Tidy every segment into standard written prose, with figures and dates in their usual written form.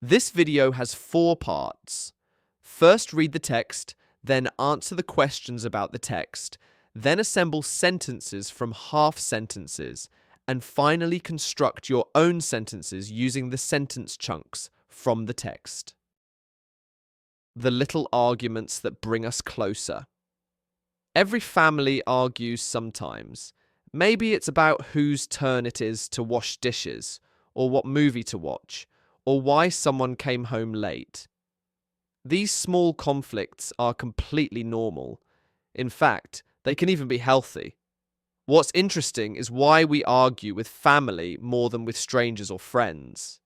This video has 4 parts. First, read the text, then answer the questions about the text, then assemble sentences from half sentences, and finally construct your own sentences using the sentence chunks from the text. The little arguments that bring us closer. Every family argues sometimes. Maybe it's about whose turn it is to wash dishes, or what movie to watch, or why someone came home late. These small conflicts are completely normal. In fact, they can even be healthy. What's interesting is why we argue with family more than with strangers or friends.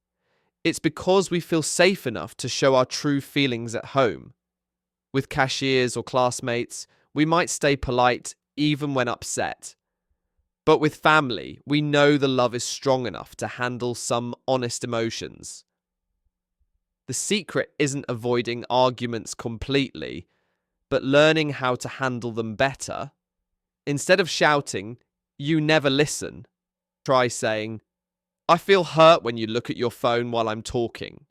It's because we feel safe enough to show our true feelings at home. With cashiers or classmates, we might stay polite even when upset. But with family, we know the love is strong enough to handle some honest emotions. The secret isn't avoiding arguments completely, but learning how to handle them better. Instead of shouting, "You never listen," try saying, "I feel hurt when you look at your phone while I'm talking."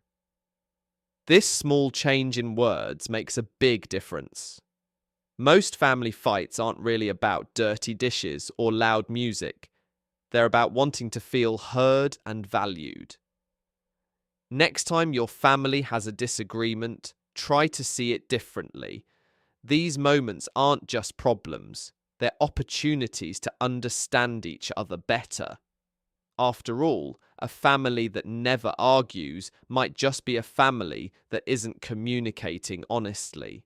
This small change in words makes a big difference. Most family fights aren't really about dirty dishes or loud music. They're about wanting to feel heard and valued. Next time your family has a disagreement, try to see it differently. These moments aren't just problems, they're opportunities to understand each other better. After all, a family that never argues might just be a family that isn't communicating honestly.